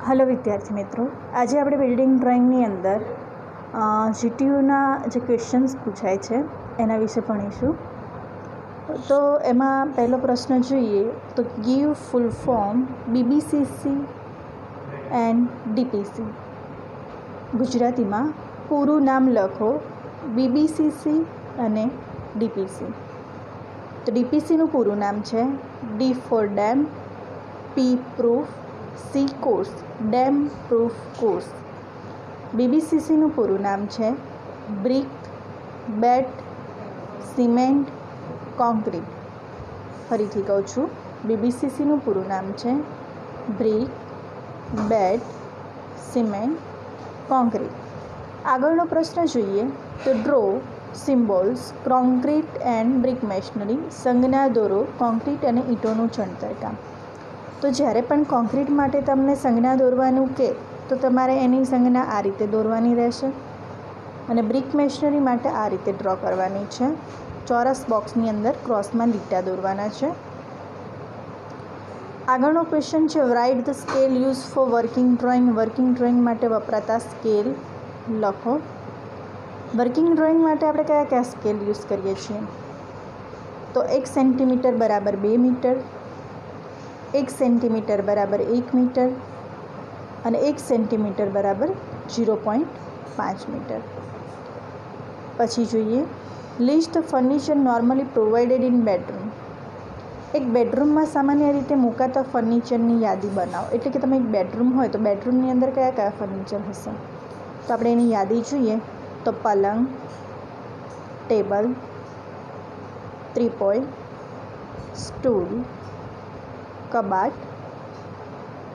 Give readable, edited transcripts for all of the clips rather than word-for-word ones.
Hello विद्यार्थी मित्रों, आज આપણે બિલ્ડિંગ ડ્રોઈંગની અંદર જીટીયુના જે ક્વેશ્ચન્સ પૂછાય છે એના વિશે ભણીશું. તો એમાં પહેલો પ્રશ્ન જોઈએ તો give full form BBCC and DPC. ગુજરાતીમાં પૂરું નામ લખો બીબીસીસી અને ડીપીસી. તો ડીપીસીનું પૂરું નામ છે D for damp, P proof, C course, damp proof course. બીબીસીસીનું પૂરું નામ છે બ્રિક, બેટ, સિમેન્ટ, કોન્ક્રીટ. ફરીથી કહું છું, બીબીસીસીનું પૂરું નામ છે બ્રિક, બેટ, સિમેન્ટ, કોન્ક્રીટ. આગળનો પ્રશ્ન જોઈએ તો draw symbols concrete and brick masonry. સંજ્ઞા દોરો કોન્ક્રીટ અને ઈંટોનું ચણતરકામ. તો જ્યારે પણ કોન્ક્રીટ માટે તમને સંજ્ઞા દોરવાનું કહે તો તમારે એની સંજ્ઞા આ રીતે દોરવાની રહેશે અને બ્રિક મેશનરી માટે આ રીતે ડ્રો કરવાની છે. ચોરસ બોક્સની અંદર ક્રોસમાં લીટા દોરવાના છે. આગળનો ક્વેશ્ચન છે write the scale use for working drawing. Working drawing માટે વપરાતા સ્કેલ લખો. વર્કિંગ ડ્રોઈંગ માટે આપણે કયા કયા સ્કેલ યુઝ કરીએ છીએ? તો 1 સેન્ટીમીટર બરાબર 2 મીટર, 1 સેન્ટીમીટર બરાબર 1 મીટર અને 1 સેન્ટીમીટર બરાબર 0.5 મીટર. પછી જોઈએ list furniture normally provided in bedroom. એક બેડરૂમમાં સામાન્ય રીતે મુકાતા ફર્નિચરની યાદી બનાવો. એટલે કે તમે એક બેડરૂમ હોય તો બેડરૂમની અંદર કયા કયા ફર્નિચર હશે? તો આપણે એની યાદી જોઈએ તો પલંગ, ટેબલ, ત્રિપોય, સ્ટૂલ, કબાટ,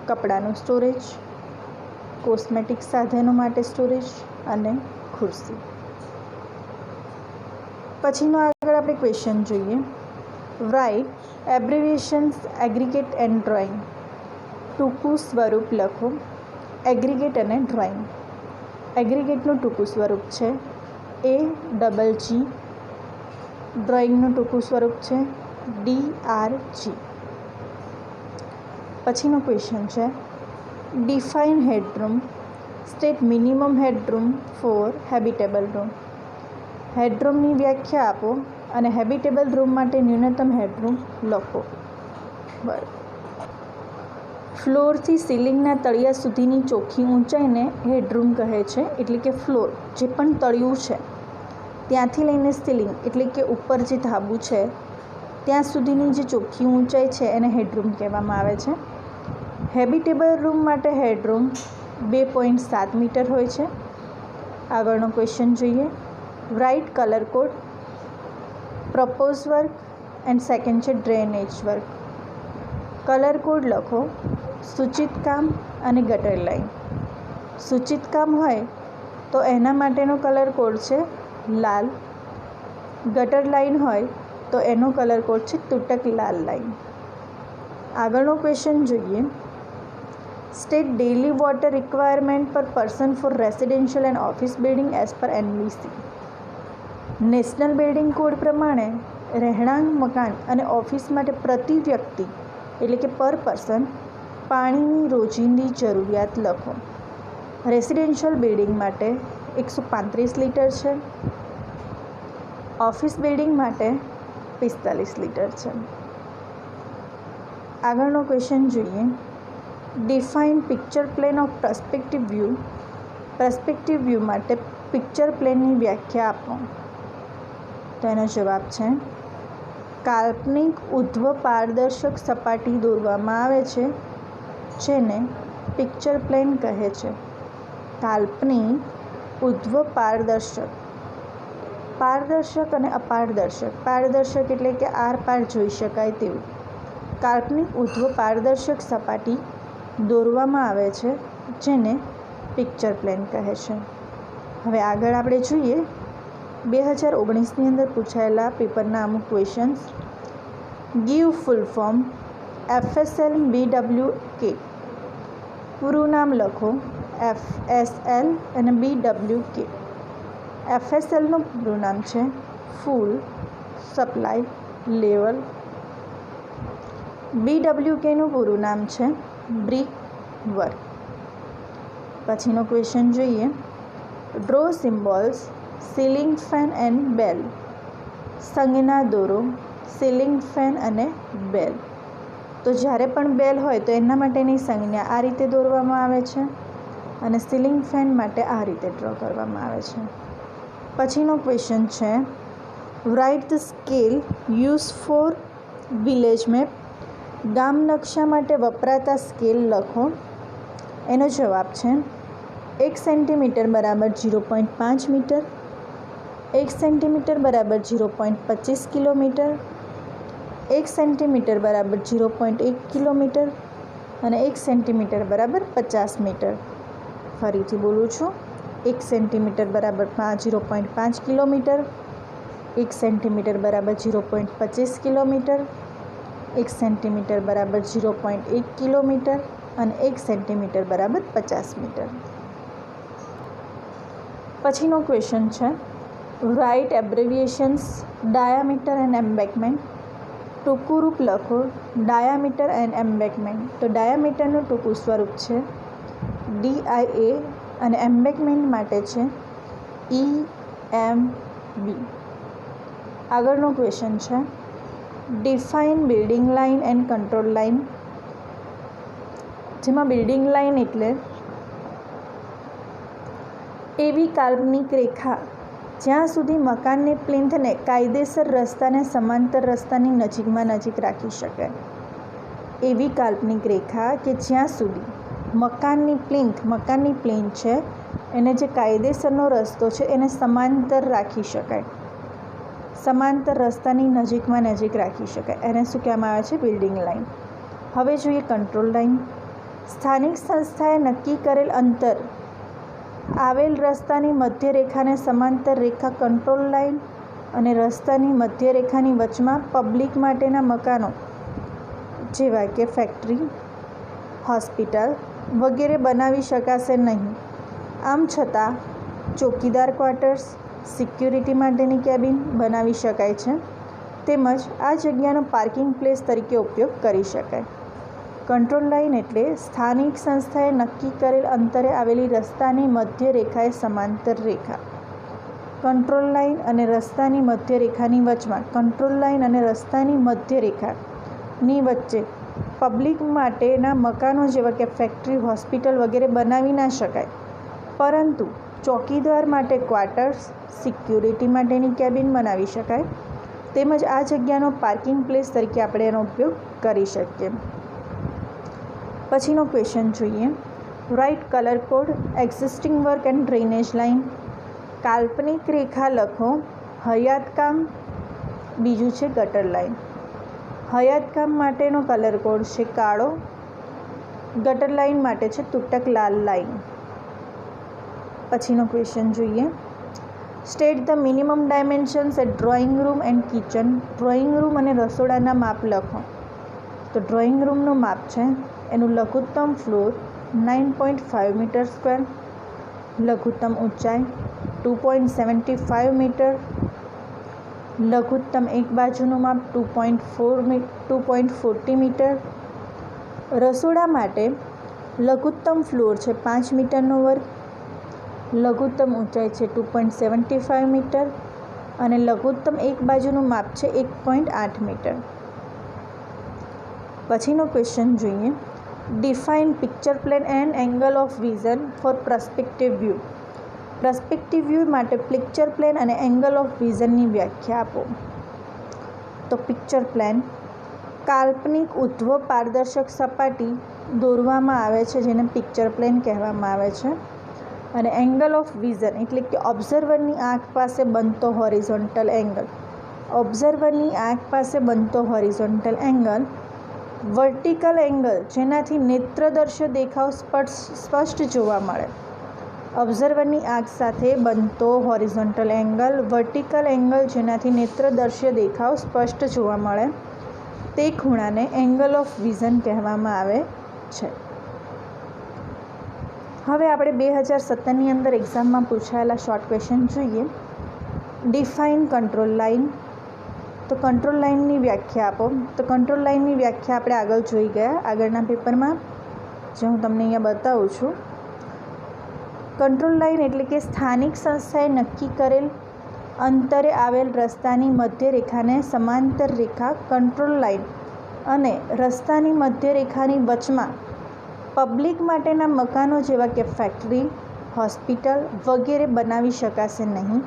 કપડાનું સ્ટોરેજ, કોસ્મેટિક સાધનો માટે સ્ટોરેજ અને ખુરશી. પછીનો આગળ આપણે ક્વેશ્ચન જોઈએ રાઇટ એબ્રિવિએશન્સ એગ્રીગેટ એન્ડ ડ્રોઈંગ. ટૂંકું સ્વરૂપ લખો એગ્રીગેટ અને ડ્રોઈંગ. એગ્રીગેટનું ટૂંકું સ્વરૂપ છે AGG. ડ્રોઈંગનું ટૂંકું સ્વરૂપ છે DRG. પછીનો ક્વેશ્ચન છે define headroom. State minimum headroom for habitable room. હેડરૂમની વ્યાખ્યા આપો અને હેબિટેબલ રૂમ માટે ન્યૂનતમ હેડરૂમ લખો. બરાબર. ફ્લોરથી સીલિંગના તળિયા સુધીની ચોખ્ખી ઊંચાઈને હેડરૂમ કહે છે. એટલે કે ફ્લોર જે પણ તળિયું છે ત્યાંથી લઈને સીલિંગ એટલે કે ઉપર જે ધાબુ છે ત્યાં સુધીની જે ચોખ્ખી ઊંચાઈ છે એને હેડરૂમ કહેવામાં આવે છે. હેબિટેબલ રૂમ માટે હેડરૂમ 2.7 મીટર હોય છે. આગળનો ક્વેશ્ચન જોઈએ write colour code. Propose work and second છે ડ્રેનેજ વર્ક. કલર કોડ લખો સૂચિત કામ અને ગટર લાઈન. સૂચિત કામ હોય તો એના માટેનો કલર કોડ છે લાલ. ગટર લાઈન હોય તો એનો કલર કોડ છે તૂટક લાલ લાઈન. આગળનો ક્વેશ્ચન જોઈએ સ્ટેટ ડેઇલી વોટર રિક્વાયરમેન્ટ પર person four residential and office building as per NBC. National building code પ્રમાણે રહેણાંક મકાન અને ઓફિસ માટે પ્રતિ વ્યક્તિ એટલે કે પર પર્સન પાણીની રોજિંદી જરૂરિયાત લખો. રેસિડેન્શિયલ બિલ્ડિંગ માટે 135 લીટર છે, ઓફિસ બિલ્ડિંગ માટે 45 લીટર છે. આગળનો ક્વેશ્ચન જોઈએ define picture plane of perspective view. Perspective view માટે પિક્ચર પ્લેનની વ્યાખ્યા આપો. તો એનો જવાબ છે કાલ્પનિક ઉધ્વ પારદર્શક સપાટી દોરવામાં આવે છે જેને પિક્ચર પ્લેન કહે છે. કાલ્પનિક ઉધ્વ પારદર્શક. પારદર્શક અને અપારદર્શક. પારદર્શક એટલે કે આર પાર જોઈ શકાય તેવું. કાલ્પનિક ઉધ્વ પારદર્શક સપાટી દોરવામાં આવે છે જેને પિક્ચર પ્લેન કહે છે. હવે આગળ આપણે જોઈએ 2019ની અંદર પૂછાયેલા પેપરના અમુક questions. Give full form FSL BWK. પૂરું નામ લખો FSL અને BWK. FSLનું પૂરું નામ છે ફૂલ સપ્લાય લેવલ. BWKનું પૂરું નામ છે બ્રિક વર્ક. પછીનો ક્વેશ્ચન જોઈએ. Draw symbols ceiling fan and bell. સંજ્ઞા દોરો સીલિંગ ફેન અને બેલ. તો જ્યારે પણ બેલ હોય તો એના માટેની સંજ્ઞા આ રીતે દોરવામાં આવે છે અને સીલિંગ ફેન માટે આ રીતે ડ્રો કરવામાં આવે છે. પછીનો ક્વેશ્ચન છે write the scale use for village map. ગામ નકશા માટે વપરાતા સ્કેલ લખો. એનો જવાબ છે 1 સેન્ટીમીટર બરાબર 0.5 મીટર, 1 સેન્ટીમીટર બરાબર 0.25 કિલોમીટર, 1 સેન્ટીમીટર બરાબર 0.1 કિલોમીટર અને 1 સેન્ટીમીટર બરાબર 50 મીટર. ફરીથી બોલું છું, 1 સેન્ટીમીટર બરાબર 0.5 કિલોમીટર, 1 સેન્ટીમીટર બરાબર 0.25 કિલોમીટર, 1 સેન્ટીમીટર બરાબર 0.1 કિલોમીટર અને 1 સેન્ટીમીટર બરાબર 50 મીટર. પછીનો ક્વેશ્ચન છે રાઇટ એબ્રેવિએશન્સ ડાયામીટર એન્ડ એમ્બેકમેન્ટ. ટૂંકું રૂપ લખો ડાયામીટર એન્ડ એમ્બેકમેન્ટ. તો ડાયામીટરનું ટૂંકું સ્વરૂપ છે DIA અને એમ્બેકમેન્ટ માટે છે EMB. આગળનો ક્વેશ્ચન છે define building line and control line. જેમાં બિલ્ડિંગ લાઇન એટલે એવી કાલ્પનિક રેખા જ્યાં સુધી મકાનની પ્લિન્થને કાયદેસર રસ્તાને સમાંતર રસ્તાની નજીકમાં નજીક રાખી શકાય. એવી કાલ્પનિક રેખા કે જ્યાં સુધી મકાનની પ્લિન્થ છે એને જે કાયદેસરનો રસ્તો છે એને સમાંતર રાખી શકાય, સમાંતર રસ્તાની નજીકમાં નજીક રાખી શકાય. એને શું કહેવામાં આવે છે? Building line. હવે જોઈએ કંટ્રોલ લાઇન. સ્થાનિક સંસ્થાએ નક્કી કરેલ અંતર આવેલ રસ્તાની મધ્ય રેખાને સમાંતર રેખા કંટ્રોલ લાઇન અને રસ્તાની મધ્ય રેખાની વચમાં પબ્લિક માટેના મકાનો જેવા કે ફેક્ટરી, હોસ્પિટલ વગેરે બનાવી શકાશે નહીં. આમ છતાં ચોકીદાર ક્વાર્ટર્સ, સિક્યુરિટી માટેની કેબિન બનાવી શકાય છે. તેમજ આ જગ્યાનો પાર્કિંગ પ્લેસ તરીકે ઉપયોગ કરી શકાય. કંટ્રોલ લાઇન એટલે સ્થાનિક સંસ્થાએ નક્કી કરેલ અંતરે આવેલી રસ્તાની મધ્ય રેખાએ સમાંતર રેખા. કંટ્રોલ લાઇન અને રસ્તાની મધ્ય રેખાની વચમાં કંટ્રોલ લાઇન અને રસ્તાની મધ્ય રેખાની વચ્ચે પબ્લિક માટેના મકાનો જેવા કે ફેક્ટરી, હોસ્પિટલ વગેરે બનાવી ના શકાય, પરંતુ ચોકીદાર માટે ક્વાર્ટર્સ, સિક્યુરિટી માટેની કેબિન બનાવી શકાય. તેમજ આ જગ્યાનો પાર્કિંગ પ્લેસ તરીકે આપણે એનો ઉપયોગ કરી શકીએ. પછીનો ક્વેશ્ચન જોઈએ write colour code existing work and drainage line. કાલ્પનિક રેખા લખો હયાતકામ, બીજું છે ગટર લાઇન. હયાતકામ માટેનો કલર કોડ છે કાળો, ગટર લાઇન માટે છે તૂટક લાલ લાઇન. પછીનો ક્વેશ્ચન જોઈએ state the minimum dimensions at drawing room and kitchen. Drawing room અને રસોડાના માપ લખો. તો ડ્રોઈંગ રૂમનું માપ છે એનું લઘુત્તમ ફ્લોર 9.5 મીટર સ્ક્વેર, લઘુત્તમ ઊંચાઈ 2.75 મીટર, લઘુત્તમ એક બાજુનું માપ 2.40 મીટર. રસોડા માટે લઘુત્તમ ફ્લોર છે 5 મીટરનો વર્ગ, લઘુત્તમ ઊંચાઈ છે 2.75 મીટર અને લઘુત્તમ એક બાજુનું માપ છે 1.8 મીટર. પછીનો ક્વેશ્ચન જોઈએ define picture plane and angle of vision for perspective view. Perspective view માટે પિક્ચર પ્લેન અને એંગલ ઓફ વિઝનની વ્યાખ્યા આપો. તો પિક્ચર પ્લેન કાલ્પનિક ઉધ્વ પારદર્શક સપાટી દોરવામાં આવે છે જેને પિક્ચર પ્લેન કહેવામાં આવે છે. અને એંગલ ઓફ વિઝન એટલે કે ઓબ્ઝર્વરની આંખ પાસે બનતો હોરિઝોન્ટલ એંગલ. ઓબ્ઝર્વરની આંખ પાસે બનતો હોરિઝોન્ટલ એંગલ વર્ટિકલ એંગલ જેનાથી નેત્રદર્શક દેખાવ સ્પષ્ટ જોવા મળે. ઓબ્ઝર્વરની આંખ સાથે બનતો હોરિઝોન્ટલ એંગલ વર્ટિકલ એંગલ જેનાથી નેત્રદર્શક દેખાવ સ્પષ્ટ જોવા મળે તે ખૂણાને એંગલ ઓફ વિઝન કહેવામાં આવે છે. હવે આપણે 2017ની અંદર એક્ઝામમાં પૂછાયેલા શોર્ટ ક્વેશ્ચન જોઈએ. Define control line. તો કંટ્રોલ લાઇનની વ્યાખ્યા આપો. તો કંટ્રોલ લાઇનની વ્યાખ્યા આપણે આગળ જોઈ ગયા આગળના પેપરમાં, જે હું તમને અહીંયા બતાવું છું. કંટ્રોલ લાઇન એટલે કે સ્થાનિક સંસ્થાએ નક્કી કરેલ અંતરે આવેલ રસ્તાની મધ્યરેખાને સમાંતર રેખા કંટ્રોલ લાઇન અને રસ્તાની મધ્યરેખાની વચમાં પબ્લિક માટેના મકાનો જેવા કે ફેક્ટરી, હોસ્પિટલ વગેરે બનાવી શકાશે નહીં.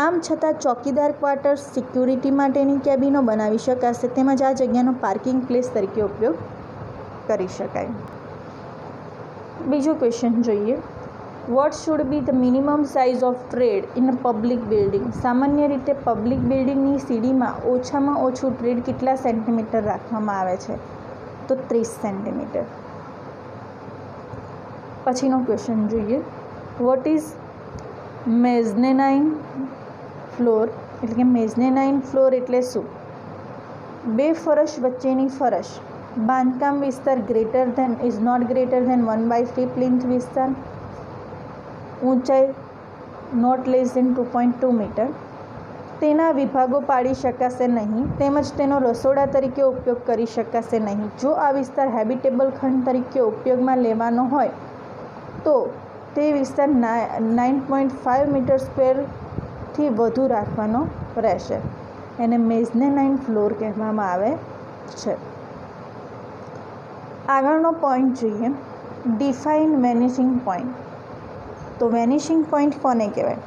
આમ છતાં ચોકીદાર ક્વાર્ટર્સ, સિક્યુરિટી માટેની કેબિનો બનાવી શકાશે, તેમજ આ જગ્યાનો પાર્કિંગ પ્લેસ તરીકે ઉપયોગ કરી શકાય. બીજો ક્વેશ્ચન જોઈએ. What should be the minimum size of trade in a public building? સામાન્ય રીતે પબ્લિક બિલ્ડિંગની સીડીમાં ઓછામાં ઓછું ટ્રેડ કેટલા સેન્ટીમીટર રાખવામાં આવે છે? તો 30 સેન્ટીમીટર. પછીનો ક્વેશ્ચન જોઈએ. What is mezzanine floor? એટલે કે મેઝનેનાઇન ફ્લોર એટલે શું? બે ફરશ વચ્ચેની ફરશ. બાંધકામ વિસ્તાર greater than is not greater than 1/3 plinth વિસ્તાર. ઊંચાઈ નોટ લેસ ધેન 2.2 મીટર. તેના વિભાગો પાડી શકાશે નહીં તેમજ તેનો રસોડા તરીકે ઉપયોગ કરી શકાશે નહીં. જો આ વિસ્તાર હેબિટેબલ ખંડ તરીકે ઉપયોગમાં લેવાનો હોય તો તે વિસ્તાર 9.5 મીટર સ્ક્વેરથી વધુ રાખવાનો રહેશે. એને મેઝનેનાઇન ફ્લોર કહેવામાં આવે છે. આગળનો પોઈન્ટ જોઈએ. Define vanishing point. તો વેનિશિંગ પોઈન્ટ કોને કહેવાય?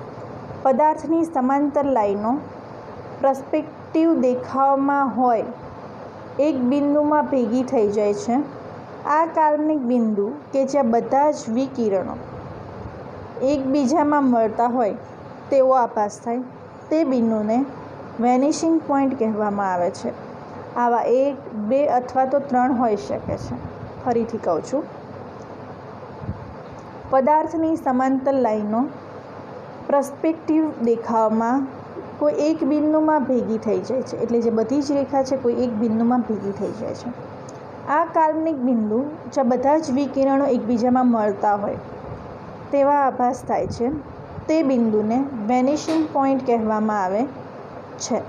પદાર્થની સમાંતર લાઈનો પરસ્પેક્ટિવ દેખાવમાં હોય એક બિંદુમાં ભેગી થઈ જાય છે. આ કાલ્પનિક બિંદુ કે જ્યાં બધા જ વિકિરણો એકબીજામાં મળતા હોય તેવો આભાસ થાય તે બિંદુને વેનિશિંગ પોઈન્ટ કહેવામાં આવે છે. આવા 1, 2 અથવા તો 3 હોઈ શકે છે. ફરીથી કહું છું. પદાર્થની સમાંતર લાઈનો પરસ્પેક્ટિવ દેખાવમાં કોઈ એક બિંદુમાં ભેગી થઈ જાય છે. એટલે જે બધી જ રેખા છે કોઈ એક બિંદુમાં ભેગી થઈ જાય છે. આ કાલ્પનિક બિંદુ જ્યાં બધા જ વિકિરણો એકબીજામાં મળતા હોય તેવા આભાસ થાય છે તે બિંદુને વેનિશિંગ પોઈન્ટ કહેવામાં આવે છે.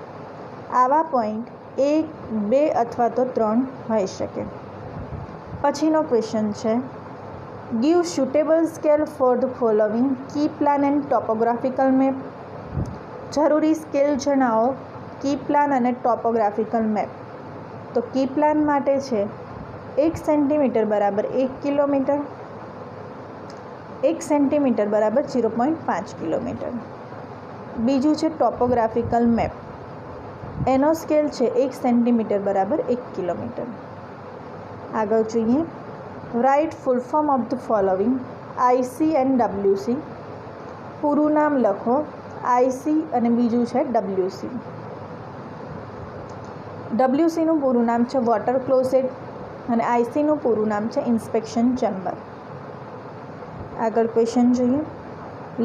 આવા પોઈન્ટ 1, 2 અથવા તો 3 હોઈ શકે. પછીનો ક્વેશ્ચન છે. Give suitable scale for the following key plan and topographical map. જરૂરી સ્કેલ જણાવો કી પ્લાન અને ટોપોગ્રાફિકલ મેપ. તો કી પ્લાન માટે છે 1 સેન્ટીમીટર બરાબર 1 કિલોમીટર, 1 સેન્ટીમીટર બરાબર 0.5 કિલોમીટર. બીજું છે ટોપોગ્રાફિકલ મેપ. એનો સ્કેલ છે 1 સેન્ટીમીટર બરાબર 1 કિલોમીટર. આગળ જોઈએ. Write full form of the following IC and WC. પૂરું નામ લખો IC અને બીજું છે WC. WCનું પૂરું નામ છે વોટર ક્લોઝેટ અને ICનું પૂરું નામ છે ઇન્સ્પેક્શન ચેમ્બર. આગળ ક્વેશ્ચન જોઈએ.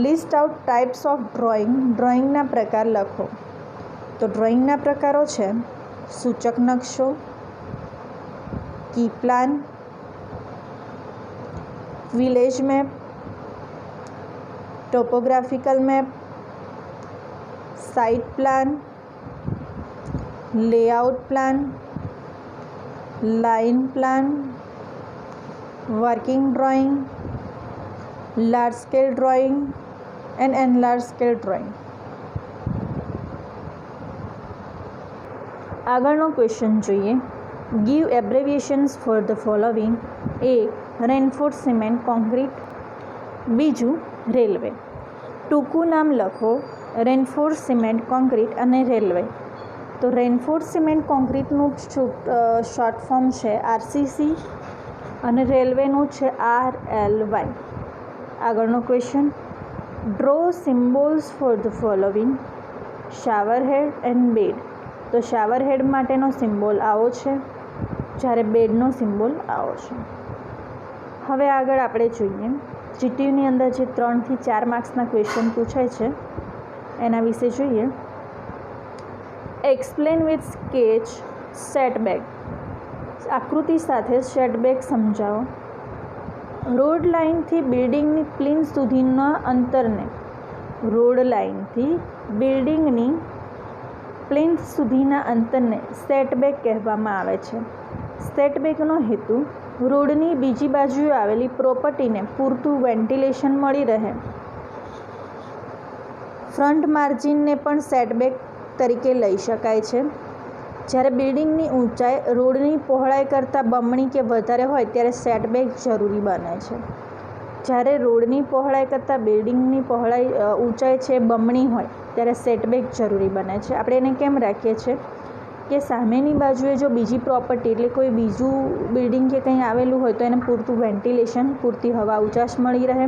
List out types of drawing. ડ્રોઈંગના પ્રકાર લખો. તો ડ્રોઈંગના પ્રકારો છે સૂચક નકશો, key plan, village map, topographical map, site plan, layout plan, line plan, working drawing, large scale drawing and enlarge scale drawing. આગળનો ક્વેશ્ચન જોઈએ. Give abbreviations for the following. A. Reinforce cement concrete. બીજું railway. ટૂંકું નામ લખો reinforce cement concrete અને railway. તો reinforce cement કોન્ક્રીટનું short form છે RCC અને રેલવેનું છે RLY. આગળનો question. Draw symbols for the following. Shower head and bed. તો શાવર હેડ માટેનો સિમ્બોલ આવો છે જ્યારે બેડનો સિમ્બોલ આવો છે. હવે આગળ આપણે જોઈએ GTUની અંદર જે 3 થી 4 માર્ક્સના ક્વેશ્ચન પૂછાય છે એના વિશે જોઈએ. Explain with sketch setback. આકૃતિ સાથે સેટબેક સમજાવો. રોડ લાઇનથી બિલ્ડિંગની પ્લિન્થ સુધીના અંતરને રોડ લાઇનથી બિલ્ડિંગની પ્લિન્થ સુધીના અંતરને સેટબેક કહેવામાં આવે છે. સેટબેકનો હેતુ રોડની બીજી બાજુએ આવેલી પ્રોપર્ટીને પૂરતું વેન્ટિલેશન મળી રહે. ફ્રન્ટ માર્જિનને પણ સેટબેક તરીકે લઈ શકાય છે. જ્યારે બિલ્ડિંગની ઊંચાઈ રોડની પહોળાઈ કરતાં બમણી કે વધારે હોય ત્યારે સેટબેક જરૂરી બને છે. જ્યારે રોડની પહોળાઈ કરતાં બિલ્ડિંગની ઊંચાઈ છે બમણી હોય ત્યારે સેટબેક જરૂરી બને છે. આપણે એને કેમ રાખીએ છીએ કે સામેની બાજુએ જો બીજી પ્રોપર્ટી એટલે કોઈ બીજું બિલ્ડિંગ કે કંઈ આવેલું હોય તો એને પૂરતું વેન્ટિલેશન, પૂરતી હવા ઉજાસ મળી રહે,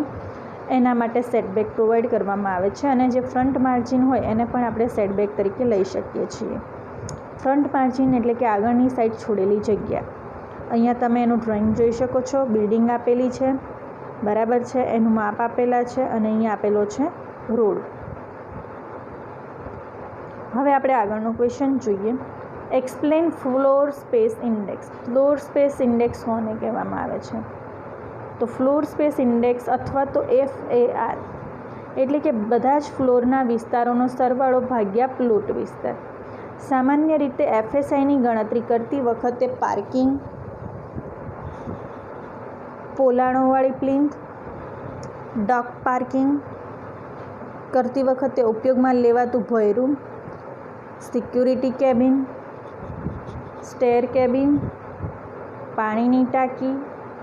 એના માટે સેટબેક પ્રોવાઈડ કરવામાં આવે છે. અને જે ફ્રન્ટ માર્જિન હોય એને પણ આપણે સેટબેક તરીકે લઈ શકીએ છીએ. ફ્રન્ટ માર્જિન એટલે કે આગળની સાઈડ છોડેલી જગ્યા. અહીંયા તમે એનું ડ્રોઈંગ જોઈ શકો છો. બિલ્ડિંગ આપેલી છે, બરાબર છે, એનું માપ આપેલા છે અને અહીંયા આપેલો છે રોડ. હવે આપણે આગળનો ક્વેશ્ચન જોઈએ. Explain floor space index. Floor space index કોને કહેવામાં આવે છે? તો ફ્લોર સ્પેસ ઇન્ડેક્સ અથવા તો FAR એટલે કે બધા જ ફ્લોરના વિસ્તારોનો સરવાળો ભાગ્યા પ્લોટ વિસ્તાર. સામાન્ય રીતે FSIની ગણતરી કરતી વખતે પાર્કિંગ, પોલાણોવાળી પ્લિન્થ, ડોગ પાર્કિંગ કરતી વખતે ઉપયોગમાં લેવાતું ભોયરું, સિક્યુરિટી કેબિન, સ્ટેર કેબિન, પાણીની ટાંકી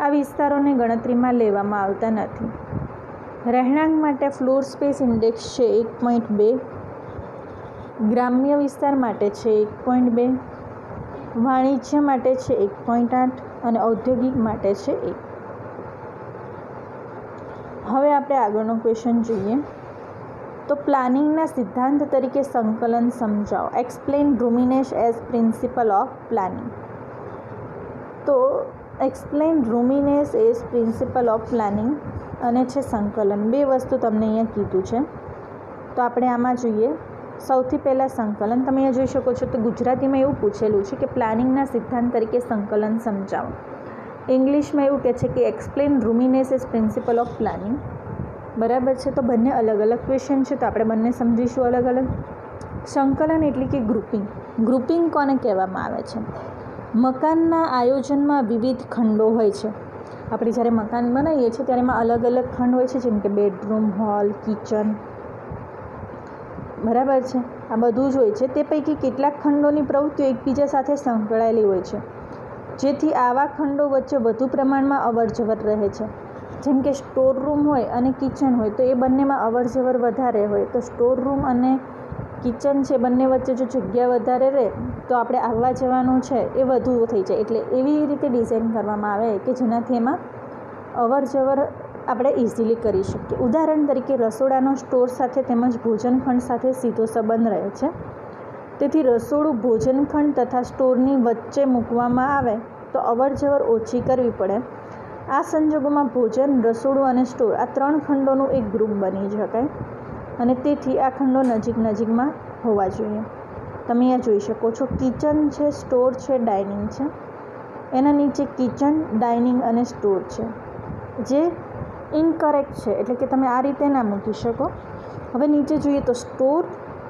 આ વિસ્તારોને ગણતરીમાં લેવામાં આવતા નથી. રહેણાંક માટે ફ્લોર સ્પેસ ઇન્ડેક્સ છે 1.2, ગ્રામ્ય વિસ્તાર માટે છે 1.2, વાણિજ્ય માટે છે 1.8 અને ઔદ્યોગિક માટે છે 1. હવે આપણે આગળનો ક્વેશ્ચન જોઈએ. તો પ્લાનિંગના સિદ્ધાંત તરીકે સંકલન સમજાવો. Explain roominess as principle of planning. તો explain roominess as principle of planning અને છે સંકલન. બે વસ્તુ તમને અહીંયા કીધું છે. તો આપણે આમાં જોઈએ. સૌથી પહેલાં સંકલન. તમે અહીંયા જોઈ શકો છો તો ગુજરાતીમાં એવું પૂછેલું છે કે પ્લાનિંગના સિદ્ધાંત તરીકે સંકલન સમજાવો. ઇંગ્લિશમાં એવું કહે છે કે explain roominess as principle of planning. બરાબર છે. તો બંને અલગ અલગ ક્વેશ્ચન છે તો આપણે બંને સમજીશું અલગ અલગ. સંકલન એટલે કે ગ્રુપિંગ. ગ્રુપિંગ કોને કહેવામાં આવે છે? મકાનના આયોજનમાં વિવિધ ખંડો હોય છે. આપણે જ્યારે મકાન બનાવીએ છીએ ત્યારે એમાં અલગ અલગ ખંડ હોય છે, જેમ કે બેડરૂમ, હોલ, કિચન, બરાબર છે. આ બધું જ હોય છે. તે પૈકી કેટલાક ખંડોની પ્રવૃત્તિઓ એકબીજા સાથે સંકળાયેલી હોય છે, જેથી આવા ખંડો વચ્ચે વધુ પ્રમાણમાં અવરજવર રહે છે. જેમ કે સ્ટોર રૂમ હોય અને કિચન હોય તો એ બંનેમાં અવરજવર વધારે હોય. તો સ્ટોર રૂમ અને કિચન છે બંને વચ્ચે જો જગ્યા વધારે રહે તો આપણે આવવા જવાનું છે એ વધુ થઈ જાય. એટલે એવી રીતે ડિઝાઇન કરવામાં આવે કે જેનાથી એમાં અવરજવર આપણે ઇઝીલી કરી શકીએ. ઉદાહરણ તરીકે રસોડાનો સ્ટોર સાથે તેમજ ભોજનખંડ સાથે સીધો સંબંધ રહે છે. તેથી રસોડું ભોજનખંડ તથા સ્ટોરની વચ્ચે મૂકવામાં આવે તો અવરજવર ઓછી કરવી પડે. આ સંજોગોમાં ભોજન, રસોડું અને સ્ટોર આ ત્રણ ખંડોનું એક ગ્રુપ બની શકાય અને તેથી આ ખંડો નજીકમાં હોવા જોઈએ. તમે અહીંયા જોઈ શકો છો કિચન છે, સ્ટોર છે, ડાઇનિંગ છે. એના નીચે કિચન, ડાઇનિંગ અને સ્ટોર છે, જે ઇનકરેક્ટ છે. એટલે કે તમે આ રીતે ના મૂકી શકો. હવે નીચે જોઈએ તો સ્ટોર,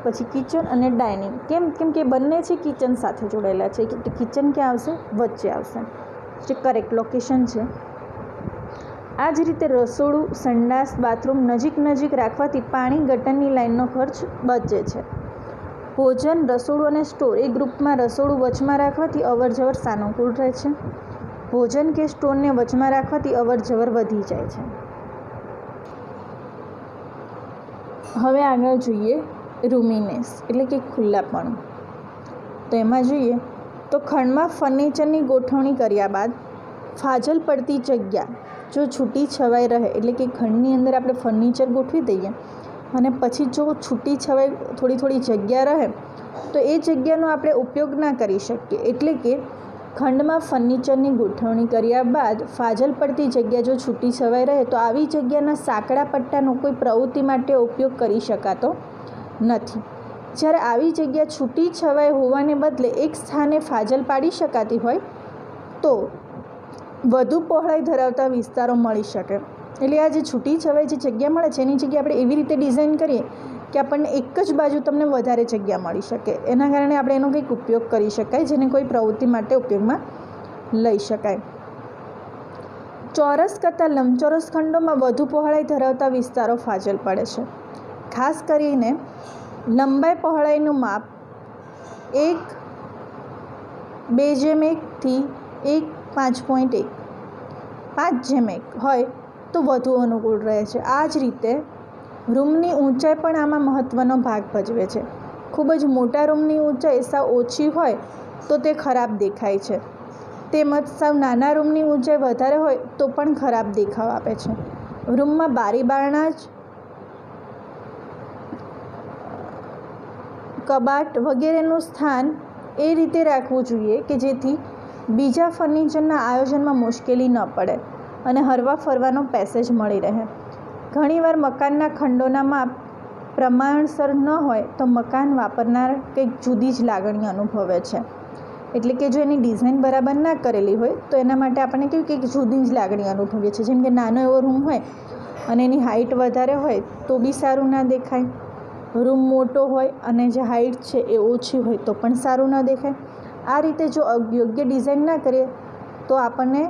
પછી કિચન અને ડાઇનિંગ. કેમ કે બંને છે કિચન સાથે જોડાયેલા છે. કિચન ક્યાં આવશે? વચ્ચે આવશે, જે કરેક્ટ લોકેશન છે. આ જ રીતે રસોડું, સંડાસ, બાથરૂમ નજીક રાખવાથી પાણી ગટરની લાઇનનો ખર્ચ બચે છે. ભોજન, રસોડું અને સ્ટોર એ ગ્રુપમાં રસોડું વચમાં રાખવાથી અવરજવર સાનુકૂળ રહે છે. ભોજન કે સ્ટોરને વચમાં રાખવાથી અવરજવર વધી જાય છે. હવે આગળ જોઈએ રૂમિનેસ એટલે કે ખુલ્લાપણું. તો એમાં જોઈએ તો ખંડમાં ફર્નિચરની ગોઠવણી કર્યા બાદ ફાજલ પડતી જગ્યા જો છૂટી છવાઈ રહે, એટલે કે ખંડની અંદર આપણે ફર્નિચર ગોઠવી દઈએ અને પછી જો છૂટી છવાઈ થોડી જગ્યા રહે તો એ જગ્યાનો આપણે ઉપયોગ ના કરી શકીએ. એટલે કે ખંડમાં ફર્નિચરની ગોઠવણી કર્યા બાદ ફાજલ પડતી જગ્યા જો છૂટી છવાઈ રહે તો આવી જગ્યાના સાંકડા પટ્ટાનો કોઈ પ્રવૃત્તિ માટે ઉપયોગ કરી શકાતો નથી. જ્યારે આવી જગ્યા છૂટી છવાઈ હોવાને બદલે એક સ્થાને ફાજલ પાડી શકાતી હોય તો વધુ પહોળાઈ ધરાવતા વિસ્તારો મળી શકે. એટલે આ જે છૂટી છવાઈ જે જગ્યા મળે છે એની જગ્યા આપણે એવી રીતે ડિઝાઇન કરીએ કે આપણને એક જ બાજુ તમને વધારે જગ્યા મળી શકે. એના કારણે આપણે એનો કંઈક ઉપયોગ કરી શકાય, જેને કોઈ પ્રવૃત્તિ માટે ઉપયોગમાં લઈ શકાય. ચોરસ કરતાં લંબચોરસ ખંડોમાં વધુ પહોળાઈ ધરાવતા વિસ્તારો ફાજલ પડે છે. ખાસ કરીને લંબાઈ પહોળાઈનું માપ 1:1 થી 5.1 હોય તો વધુ અનુકૂળ રહે છે. આ જ રીતે રૂમની ઊંચાઈ પણ આમાં મહત્ત્વનો ભાગ ભજવે છે. ખૂબ જ મોટા રૂમની ઊંચાઈ સાવ ઓછી હોય તો તે ખરાબ દેખાય છે, તેમજ સાવ નાના રૂમની ઊંચાઈ વધારે હોય તો પણ ખરાબ દેખાવ આપે છે. રૂમમાં બારી બારણાં જ કબાટ વગેરેનું સ્થાન એ રીતે રાખવું જોઈએ કે જેથી બીજા ફર્નિચરના આયોજનમાં મુશ્કેલી ન પડે અને હરવા ફરવાનો પેસેજ મળી રહે. ઘણીવાર મકાનના ખંડોના માપ પ્રમાણસર ન હોય તો મકાન વાપરનાર કંઈક જુદી જ લાગણી અનુભવે છે. એટલે કે જો એની ડિઝાઇન બરાબર ના કરેલી હોય તો એના માટે આપણને કંઈક જુદી જ લાગણી અનુભવીએ છીએ. જેમ કે નાનો એવો રૂમ હોય અને એની હાઇટ વધારે હોય તો બી સારું ના દેખાય. રૂમ મોટો હોય અને જે હાઇટ છે એ ઓછી હોય તો પણ સારું ન દેખાય. આ રીતે જો યોગ્ય ડિઝાઇન ના કરીએ તો આપણને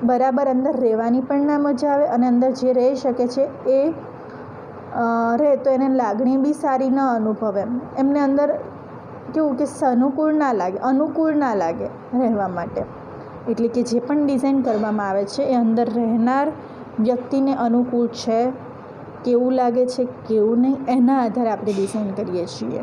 બરાબર અંદર રહેવાની પણ ના મજા આવે અને અંદર જે રહી શકે છે એ રહે તો એને લાગણી બી સારી ન અનુભવે. એમને અંદર કેવું કે અનુકૂળ ના લાગે રહેવા માટે. એટલે કે જે પણ ડિઝાઇન કરવામાં આવે છે એ અંદર રહેનાર વ્યક્તિને અનુકૂળ છે, કેવું લાગે છે કેવું નહીં, એના આધારે આપણે ડિઝાઇન કરીએ છીએ.